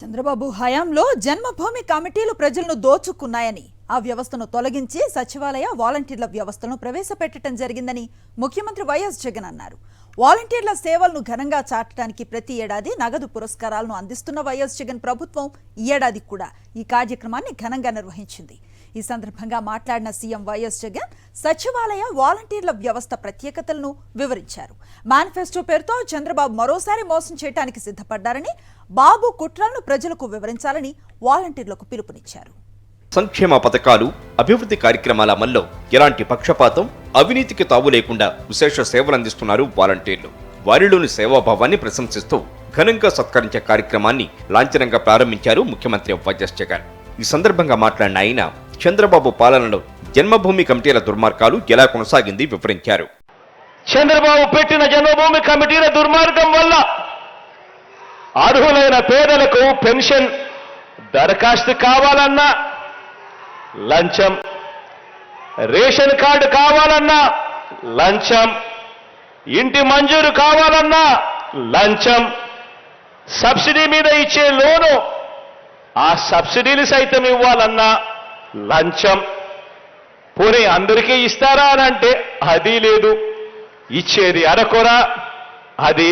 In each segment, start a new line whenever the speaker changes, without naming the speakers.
చంద్రబాబు హయాంలో జన్మభూమి కమిటీలు ప్రజలను దోచుకున్నాయని ఆ వ్యవస్థను తొలగించి సచివాలయ వాలంటీర్ల వ్యవస్థను ప్రవేశపెట్టడం జరిగిందని ముఖ్యమంత్రి వైఎస్ జగన్ అన్నారు. వాలంటీర్ల సేవలను ఘనంగా చాటడానికి ప్రతి ఏడాది నగదు పురస్కారాలను అందిస్తున్న వైఎస్ జగన్ ప్రభుత్వం ఈ ఏడాది కూడా ఈ కార్యక్రమాన్ని ఘనంగా నిర్వహించింది. ఈ సందర్భంగా మాట్లాడిన సీఎం వైఎస్ జగన్ సచివాలయ వాలంటీర్ల వ్యవస్థ ప్రత్యేకతలను వివరించారు. మేనిఫెస్టో పేరుతో చంద్రబాబు మరోసారి మోసం చేయడానికి సిద్ధపడ్డారని, బాబు కుట్రలను ప్రజలకు వివరించాలని వాలంటీర్లకు పిలుపునిచ్చారు.
సంక్షేమ పథకాలు, అభివృద్ధి కార్యక్రమాల అమల్లో ఎలాంటి పక్షపాతం, అవినీతికి తావు లేకుండా విశేష సేవలు అందిస్తున్నారు వాలంటీర్లు. వారిలోని సేవాభావాన్ని ప్రశంసిస్తూ ఘనంగా సత్కరించే కార్యక్రమాన్ని లాంఛనంగా ప్రారంభించారు ముఖ్యమంత్రి వైఎస్ జగన్. ఈ సందర్భంగా మాట్లాడిన ఆయన చంద్రబాబు పాలనలో జన్మభూమి కమిటీల దుర్మార్గాలు ఎలా కొనసాగింది వివరించారు.
చంద్రబాబు పెట్టిన జన్మభూమి కమిటీల దుర్మార్గం వల్ల అర్హులైన పేదలకు పెన్షన్ దరఖాస్తు కావాలన్నా లంచం, రేషన్ కార్డు కావాలన్నా లంచం, ఇంటి మంజూరు కావాలన్నా లంచం, సబ్సిడీ మీద ఇచ్చే లోను ఆ సబ్సిడీలు సైతం ఇవ్వాలన్నా లంచం. పోనీ అందరికీ ఇస్తారా అని అంటే అది లేదు. ఇచ్చేది అరకొర, అది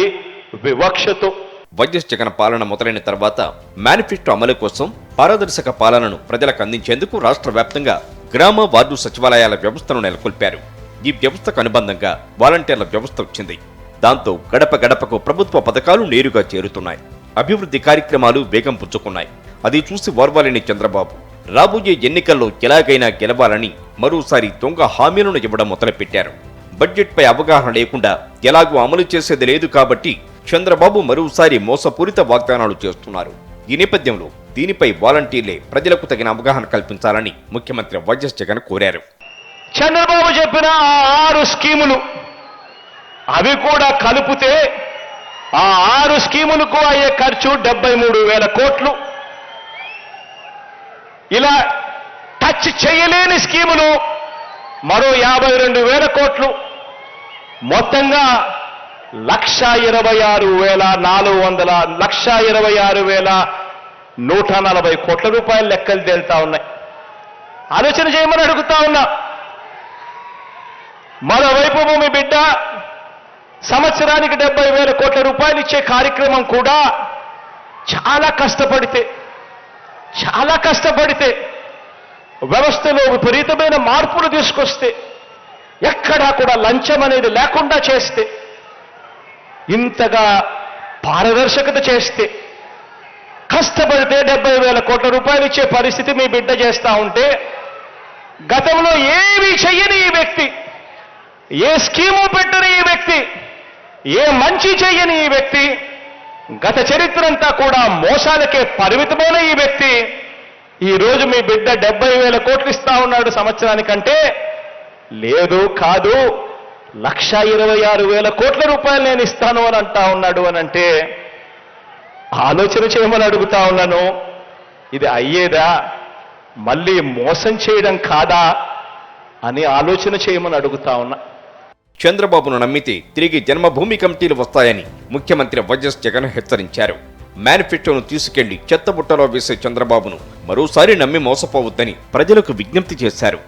వివక్షతో.
వైఎస్ జగన్ పాలన మొదలైన తర్వాత మేనిఫెస్టో అమలు కోసం పారదర్శక పాలనను ప్రజలకు అందించేందుకు రాష్ట్ర వ్యాప్తంగా గ్రామ వార్డు సచివాలయాల వ్యవస్థను నెలకొల్పారు. ఈ వ్యవస్థకు అనుబంధంగా వాలంటీర్ల వ్యవస్థ వచ్చింది. దాంతో గడప గడపకు ప్రభుత్వ పథకాలు నేరుగా చేరుతున్నాయి. అభివృద్ధి కార్యక్రమాలు వేగం పుచ్చుకున్నాయి. అది చూసి ఓర్వలేని చంద్రబాబు రాబోయే ఎన్నికల్లో ఎలాగైనా గెలవాలని మరోసారి దొంగ హామీలను ఇవ్వడం మొదలుపెట్టారు. బడ్జెట్పై అవగాహన లేకుండా ఎలాగూ అమలు చేసేది లేదు కాబట్టి చంద్రబాబు మరోసారి మోసపూరిత వాగ్దానాలు చేస్తున్నారు. ఈ నేపథ్యంలో దీనిపై వాలంటీర్లే ప్రజలకు తగిన అవగాహన కల్పించాలని ముఖ్యమంత్రి వైఎస్ జగన్ కోరారు.
చంద్రబాబు చెప్పిన 6 స్కీములు అవి కూడా కలిపితే ఆ 6 స్కీములకు అయ్యే ఖర్చు 73,000 కోట్లు. ఇలా టచ్ చేయలేని స్కీములు మరో 52,000 కోట్లు. మొత్తంగా 1,26,140 కోట్ల రూపాయల లెక్కలు తేలుతా ఉన్నాయి. ఆలోచన చేయమని అడుగుతా ఉన్నా. మరోవైపు మీ బిడ్డ సంవత్సరానికి 70,000 కోట్ల రూపాయలు ఇచ్చే కార్యక్రమం కూడా చాలా కష్టపడితే వ్యవస్థలో విపరీతమైన మార్పులు తీసుకొస్తే, ఎక్కడా కూడా లంచం అనేది లేకుండా చేస్తే, ఇంతగా పారదర్శకత చేస్తే, కష్టపడితే 70,000 కోట్ల రూపాయలు ఇచ్చే పరిస్థితి మీ బిడ్డ చేస్తా ఉంటే, గతంలో ఏమీ చెయ్యని ఈ వ్యక్తి, ఏ స్కీము పెట్టని ఈ వ్యక్తి, ఏ మంచి చెయ్యని ఈ వ్యక్తి, గత చరిత్ర అంతా కూడా మోసాలకే పరిమితమైన ఈ వ్యక్తి ఈరోజు మీ బిడ్డ 70,000 కోట్లు ఇస్తా ఉన్నాడు సంవత్సరానికంటే, లేదు కాదు 1,26,000 కోట్ల రూపాయలు నేను ఇస్తాను అని అంటా ఉన్నాడు అని అంటే, ఆలోచన చేయమని అడుగుతా ఉన్నాను. ఇది అయ్యేదా? మళ్ళీ మోసం చేయడం కాదా అని ఆలోచన చేయమని అడుగుతా ఉన్నా.
చంద్రబాబును నమ్మితే తిరిగి జన్మభూమి కమిటీలు వస్తాయని ముఖ్యమంత్రి వైఎస్ జగన్ హెచ్చరించారు. మేనిఫెస్టోను తీసుకెళ్లి చెత్తబుట్టలో వేసే చంద్రబాబును మరోసారి నమ్మి మోసపోవద్దని ప్రజలకు విజ్ఞప్తి చేశారు.